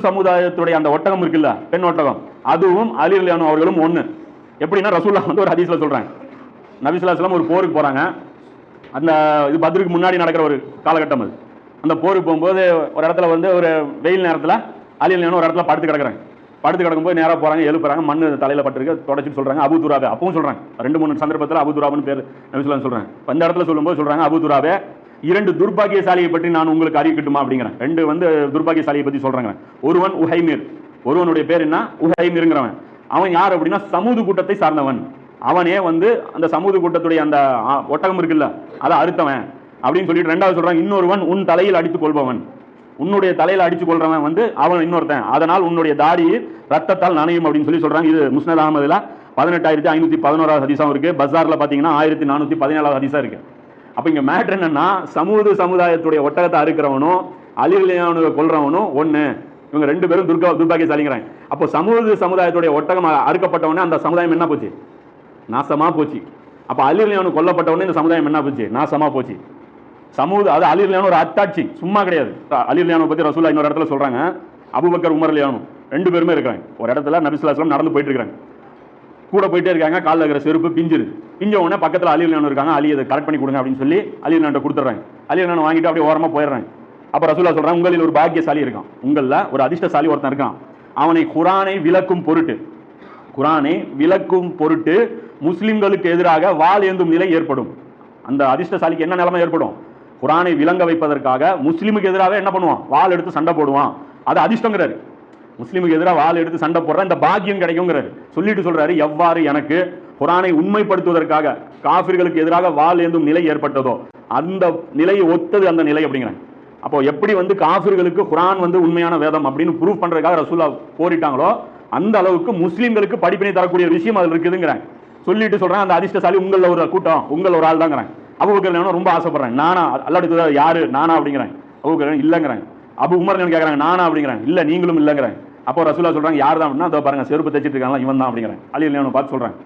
சமுதாயத்துடைய அந்த ஒட்டகம் இருக்குல்ல, பெண் ஒட்டகம், அதுவும் அலி ரலியல்லாஹு அவர்களும் ஒண்ணு. எப்படின்னா ரசூலுல்லாஹ் வந்து ஒரு ஹதீஸ்ல சொல்றாங்க, நபி ஸல்லல்லாஹு அலைஹி வஸல்லம் ஒரு போருக்கு போறாங்க. அந்த இது பத்ருக்கு முன்னாடி நடக்கிற ஒரு காலகட்டம் அது. அந்த போருக்கு போகும்போது ஒரு இடத்துல வந்து ஒரு வெயில் நேரத்தில் அலி ரலியல்லாஹு ஒரு இடத்துல படுத்து கிடக்குறாங்க. படுத்து கிடக்கும்போது நேராக போறாங்க, எழுப்புறாங்க, மண்ணு தலையில பட்டிருக்கு, தொடச்சிட்டு சொல்றாங்க அபூ துராபே. அப்பவும் சொல்றாங்க, 2-3 சந்தர்ப்பத்தில் அபூ துராபுன்னு பேர் நபி ஸல்லல்லாஹு சொல்றாங்க. அந்த இடத்துல சொல்லும்போது சொல்றாங்க, அபூ துராபே, 2 துர்பாகியசாலியை பற்றி நான் உங்களுக்கு அறிவிக்கட்டுமா அப்படிங்கிறேன். 2 வந்து துர்பாகியசாலியை பற்றி சொல்றாங்க. ஒருவன் உஹைமிர், ஒருவனுடைய பேர் என்ன, உஹைமிர்ங்கிறவன். அவன் யார் அப்படின்னா சமூது கூட்டத்தை சார்ந்தவன். அவனே வந்து அந்த சமூது கூட்டத்துடைய அந்த ஒட்டகம் இருக்குல்ல, அதை அறுத்தவன் அப்படின்னு சொல்லிட்டு. 2வது சொல்றாங்க, இன்னொருவன் உன் தலையில் அடித்துக் கொள்பவன், உன்னுடைய தலையில அடிச்சு கொள்றவன் வந்து அவன் இன்னொருத்தன், அதனால் உன்னுடைய தாடி ரத்தத்தால் நனையும் அப்படின்னு சொல்லி சொல்றாங்க. இது முஸ்னத் அஹ்மதுல 18511 ஹதீஸாவும் இருக்கு. பஸார்ல பாத்தீங்கன்னா 1417 ஹதீஸா இருக்கு. அப்ப இங்க மேட்டர் என்னன்னா, சமுதாயத்துடைய ஒட்டகத்தை அறுக்கிறவனும் அலி ரலியல்லாஹு கொல்றவனும் ஒண்ணு. இவங்க 2 பேரும் துர்பாகியசாலிங்கிறாங்க. அப்போ சமுதாயத்துடைய ஒட்டகம் அறுக்கப்பட்டவனே அந்த சமுதாயம் என்ன போச்சு, நாசமா போச்சு. அப்ப அலி ரலியல்லாஹு கொல்லப்பட்டவனே இந்த சமுதாயம் என்ன போச்சு, நாசமா போச்சு. அது அலி ரலியல்லாஹு ஒரு அத்தாட்சி, சும்மா கிடையாது. அலி ரலியல்லாஹு பத்தி ரசூலுல்லாஹ் இன்னொரு இடத்துல சொல்றாங்க, அபூபக்கர் உமர் ரலியல்லாஹு 2 பேருமே இருக்காங்க. ஒரு இடத்துல நபி ஸல்லல்லாஹு அலைஹி வஸல்லம் நடந்து போயிட்டு இருக்காங்க, கூட போயிட்டே இருக்காங்க, காலில் இருக்கிற செருப்பு பிஞ்ச உடனே பக்கத்தில் அலி ரலியல்லாஹு இருக்காங்க. அலி அதை கரெக்ட் பண்ணி கொடுங்க அப்படின்னு சொல்லி அலி ரலியல்லாஹு கொடுத்துறாங்க. அலி ரலியல்லாஹு வாங்கிட்டு அப்படியே ஓரமா போயிடுறாங்க. அப்ப ரசூலுல்லாஹ் சொல்றாங்க, உங்களில் ஒரு பாக்கியசாலி இருக்கான், உங்கள ஒரு அதிர்ஷ்டசாலி ஒருத்தன் இருக்கான். அவனை குர்ஆனை விளக்கும் பொருட்டு முஸ்லிம்களுக்கு எதிராக வாள் ஏந்தும் நிலை ஏற்படும். அந்த அதிர்ஷ்டசாலிக்கு என்ன நிலைமை ஏற்படும், குர்ஆனை விளங்க வைப்பதற்காக முஸ்லிமுக்கு எதிராக என்ன பண்ணுவான், வாள் எடுத்து சண்டை போடுவான். அது அதிர்ஷ்டங்கிறாரு. முஸ்லிமுக்கு எதிராக வாள் எடுத்து சண்டை போடுற இந்த பாக்கியம் கிடைக்குங்கிறாரு. சொல்லிட்டு சொல்றாரு, எவ்வாறு எனக்கு குர்ஆனை உண்மைப்படுத்துவதற்காக காஃபிர்களுக்கு எதிராக வாள் ஏந்தும் நிலை ஏற்பட்டதோ அந்த நிலையை ஒத்தது அந்த நிலை அப்படிங்கிறாங்க. அப்போ எப்படி வந்து காஃபிர்களுக்கு குர்ஆன் வந்து உண்மையான வேதம் அப்படின்னு ப்ரூவ் பண்றதுக்காக ரசூலுல்லாஹ் போரிட்டாங்களோ அந்த அளவுக்கு முஸ்லிம்களுக்கு படிப்பினை தரக்கூடிய விஷயம் அதில் இருக்குதுங்கிறாங்க. சொல்லிட்டு சொல்றாங்க, அந்த அதிர்ஷ்டசாலி உங்கள ஒரு கூட்டம், உங்கள ஒரு ஆள் தாங்கிறாங்க. அபூபக்கர் ரொம்ப ஆசைப்படுறாங்க, நானா அல்லாஹ்வுடைய யாரு நானா அப்படிங்கிறாங்க. அபூபக்கர் இல்லங்கிறாங்க. அபூ உமர் கேட்கறாங்க, நானா அப்படிங்கிறாங்க. இல்ல நீங்களும் இல்லங்கிறாங்க. அப்போ ரசூலுல்லாஹ் சொல்றாங்க, யார் தான் அப்படின்னா, அதோ பாருங்க செருப்பு தைச்சிட்டு இருக்காங்களா இவன் தான் அப்படிங்கிறாங்க. அலி ரலியல்லாஹு பார்த்து சொல்றாங்க.